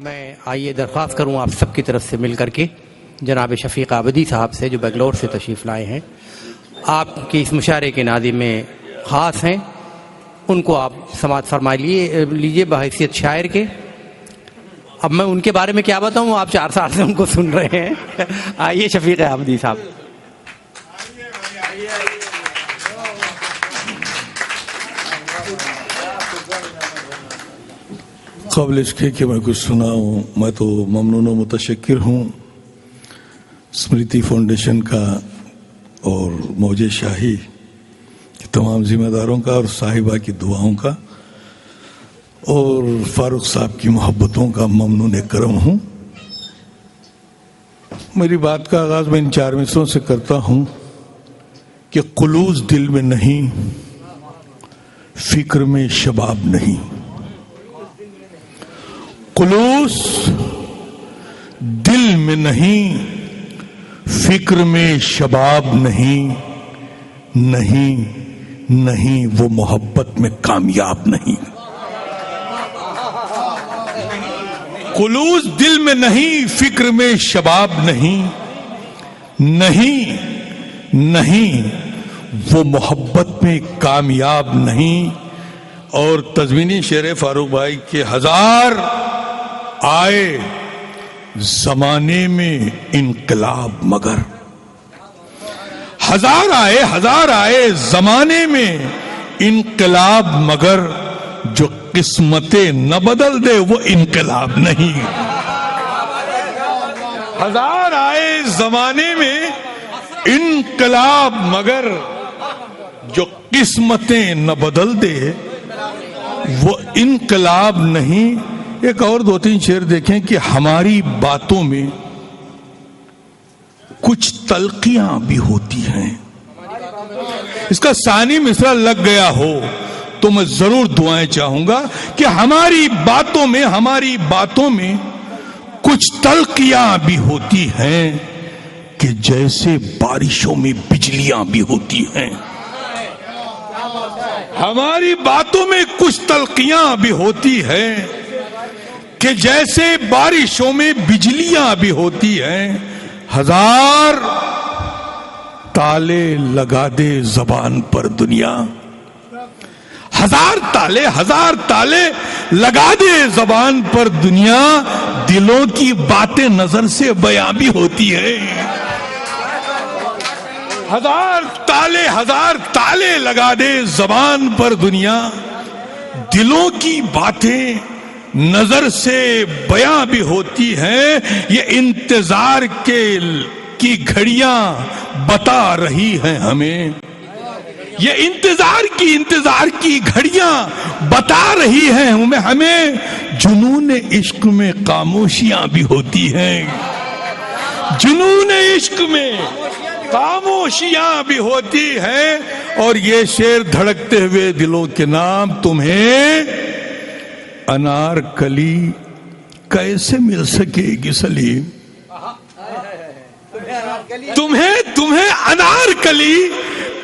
میں آئیے درخواست کروں آپ سب کی طرف سے مل کر کے جناب شفیق عابدی صاحب سے جو بنگلور سے تشریف لائے ہیں، آپ کی اس مشاعرے کے نادی میں خاص ہیں، ان کو آپ سماعت فرما لیجیے بحیثیت شاعر کے۔ اب میں ان کے بارے میں کیا بتاؤں، آپ 4 سال سے ان کو سن رہے ہیں۔ آئیے شفیق عابدی صاحب۔ قبل اس کے کہ میں کچھ سناؤں، میں تو ممنون و متشکر ہوں اسمرتی فاؤنڈیشن کا اور موج شاہی کے تمام ذمہ داروں کا اور صاحبہ کی دعاؤں کا اور فاروق صاحب کی محبتوں کا ممنون کرم ہوں۔ میری بات کا آغاز میں ان 4 مصروں سے کرتا ہوں کہ خلوص دل میں نہیں، فکر میں شباب نہیں۔ خلوص دل میں نہیں، فکر میں شباب نہیں، نہیں نہیں وہ محبت میں کامیاب نہیں۔ خلوص دل میں نہیں، فکر میں شباب نہیں، نہیں نہیں وہ محبت میں کامیاب نہیں۔ اور تضمینی شعر فاروق بھائی کے 1000 آئے زمانے میں انقلاب مگر، 1000 آئے زمانے میں انقلاب مگر، جو قسمتیں نہ بدل دے وہ انقلاب نہیں۔ 1000 آئے زمانے میں انقلاب مگر، جو قسمتیں نہ بدل دے وہ انقلاب نہیں۔ ایک اور 2-3 شعر دیکھیں کہ ہماری باتوں میں کچھ تلخیاں بھی ہوتی ہیں۔ اس کا ثانی مصرع لگ گیا ہو تو میں ضرور دعائیں چاہوں گا کہ ہماری باتوں میں کچھ تلخیاں بھی ہوتی ہیں کہ جیسے بارشوں میں بجلیاں بھی ہوتی ہیں۔ ہماری باتوں میں کچھ تلخیاں بھی ہوتی ہیں کہ جیسے بارشوں میں بجلیاں بھی ہوتی ہیں۔ 1000 تالے لگا دے زبان پر دنیا، 1000 تالے لگا دے زبان پر دنیا، دلوں کی باتیں نظر سے بیاں بھی ہوتی ہے۔ 1000 تالے لگا دے زبان پر دنیا، دلوں کی باتیں نظر سے بیاں بھی ہوتی ہیں۔ یہ انتظار کی گھڑیاں بتا رہی ہیں ہمیں، یہ انتظار کی گھڑیاں بتا رہی ہیں ہمیں، جنون عشق میں خاموشیاں بھی ہوتی ہیں، جنون عشق میں خاموشیاں بھی ہوتی ہیں۔ اور یہ شعر دھڑکتے ہوئے دلوں کے نام، تمہیں انارکلی کیسے مل سکے گی سلیم، تمہیں انارکلی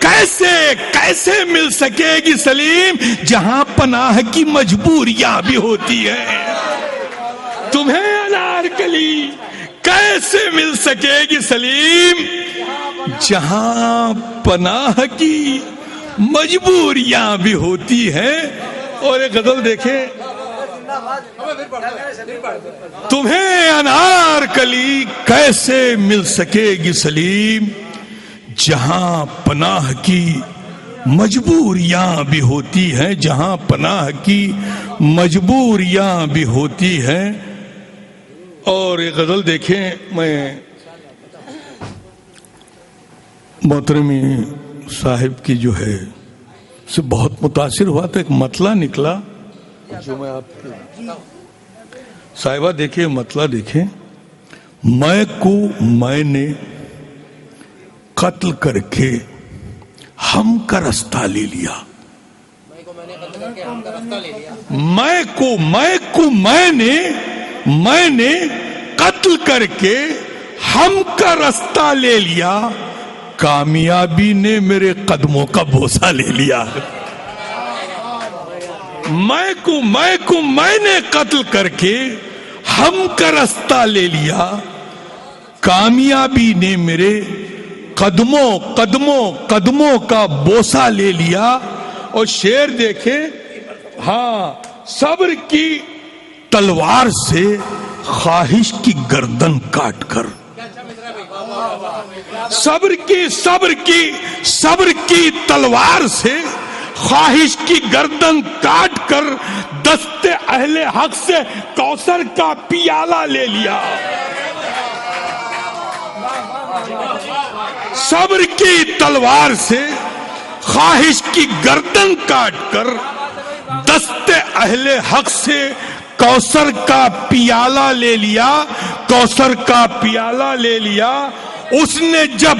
کیسے مل سکے گی سلیم، جہاں پناہ کی مجبوریاں بھی ہوتی ہیں۔ تمہیں انارکلی کیسے مل سکے گی سلیم، جہاں پناہ کی مجبوریاں بھی ہوتی ہیں۔ اور ایک غزل دیکھیں، تمہیں انارکلی کیسے مل سکے گی سلیم، جہاں پناہ کی مجبوریاں بھی ہوتی ہیں، جہاں پناہ کی مجبوریاں بھی ہوتی ہیں۔ اور ایک غزل دیکھیں، میں محترمی صاحب کی جو ہے سے بہت متاثر ہوا تھا۔ ایک مطلع نکلا جو میں آپ صاحبہ دیکھیں، مطلع دیکھیں، میں کو میں نے قتل کر کے ہم کا رستہ لے لیا، میں نے قتل کر کے ہم کا رستہ لے لیا، کامیابی نے میرے قدموں کا بوسہ لے لیا۔ میں نے قتل کر کے ہم کا رستہ لے لیا، کامیابی نے میرے قدموں قدموں قدموں کا بوسہ لے لیا. اور شعر دیکھیں، ہاں، صبر کی تلوار سے خواہش کی گردن کاٹ کر، صبر کی تلوار سے خواہش کی گردن کاٹ کر دست اہل حق سے کوثر کا پیالہ لے لیا. صبر کی تلوار سے خواہش کی گردن کاٹ کر دست اہل حق سے کوثر کا پیالہ لے لیا، کوثر کا پیالہ لے لیا. اس نے جب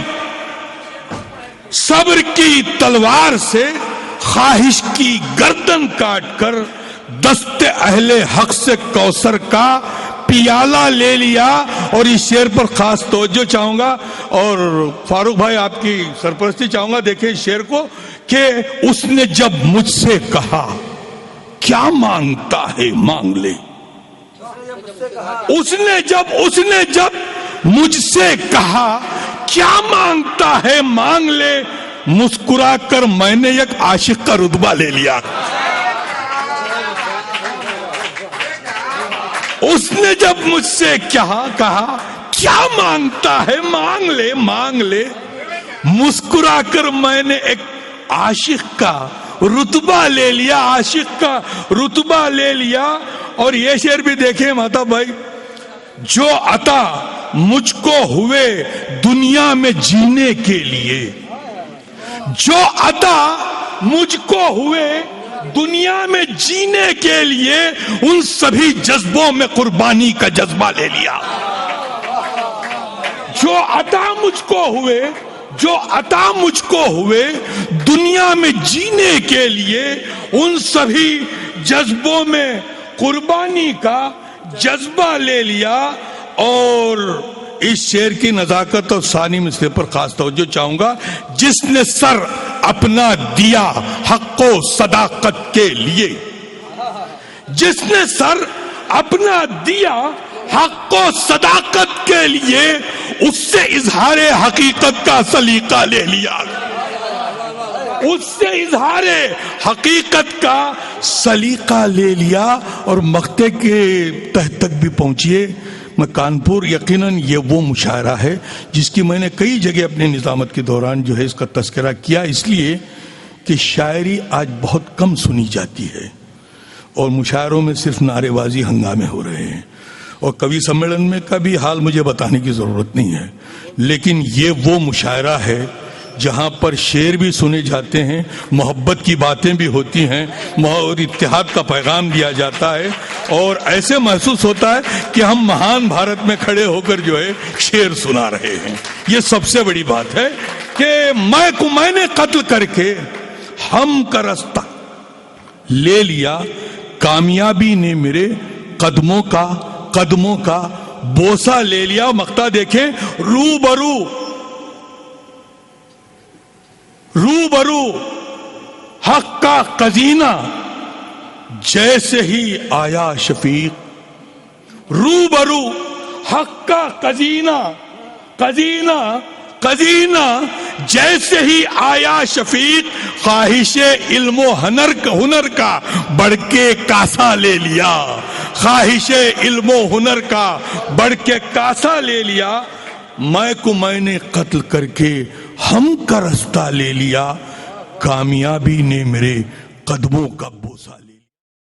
صبر کی تلوار سے خواہش کی گردن کاٹ کر دست اہل حق سے کوثر کا پیالہ لے لیا. اور اس شعر پر خاص توجہ چاہوں گا، اور فاروق بھائی آپ کی سرپرستی چاہوں گا. دیکھیں اس شعر کو کہ اس نے جب مجھ سے کہا کیا مانگتا ہے مانگ لے، اس نے جب مجھ سے کہا کیا مانگتا ہے مانگ لے، مسکرا کر میں نے ایک عاشق کا رتبہ لے لیا. اس نے جب مجھ سے کہا کیا مانگتا ہے مانگ لے مانگ لے، مسکرا کر میں نے ایک عاشق کا رتبہ لے لیا، عاشق کا رتبہ لے لیا. اور یہ شعر بھی دیکھیں مہتاب بھائی، جو عطا مجھ کو ہوئے دنیا میں جینے کے لیے، جو عطا مجھ کو ہوئے دنیا میں جینے کے لیے، ان سبھی جذبوں میں قربانی کا جذبہ لے لیا. جو عطا مجھ کو ہوئے دنیا میں جینے کے لیے، ان سبھی جذبوں میں قربانی کا جذبہ لے لیا. اور اس شعر کی نزاکت اور ثانی مصرع پر خاص توجہ چاہوں گا. جس نے سر اپنا دیا حق و صداقت کے لیے، جس نے سر اپنا دیا حق و صداقت کے لیے، اس سے اظہار حقیقت کا سلیقہ لے لیا، اس سے اظہار حقیقت کا سلیقہ لے لیا. اور مقطع کے تہ تک بھی پہنچیے. میں کانپور، یقیناً یہ وہ مشاعرہ ہے جس کی میں نے کئی جگہ اپنے نظامت کے دوران جو ہے اس کا تذکرہ کیا، اس لیے کہ شاعری آج بہت کم سنی جاتی ہے اور مشاعروں میں صرف نعرے بازی ہنگامے ہو رہے ہیں. اور کبھی سمیلن میں کا بھی حال مجھے بتانے کی ضرورت نہیں ہے، لیکن یہ وہ مشاعرہ ہے جہاں پر شعر بھی سنے جاتے ہیں، محبت کی باتیں بھی ہوتی ہیں، اور اتحاد کا پیغام دیا جاتا ہے. اور ایسے محسوس ہوتا ہے کہ ہم مہان بھارت میں کھڑے ہو کر جو ہے شعر سنا رہے ہیں. یہ سب سے بڑی بات ہے کہ میں نے قتل کر کے ہم کا رستہ لے لیا، کامیابی نے میرے قدموں کا بوسہ لے لیا. مقطع دیکھیں، روبرو حق کا قزینہ جیسے ہی آیا شفیق، روبرو حق کا قزینہ جیسے ہی آیا شفیق، خواہش علم و ہنر کا بڑھ کے کاسا لے لیا، خواہش علم و ہنر کا بڑھ کے کاسا لے لیا. میں نے قتل کر کے ہم کا رستہ لے لیا، کامیابی نے میرے قدموں کا بوسہ لیا.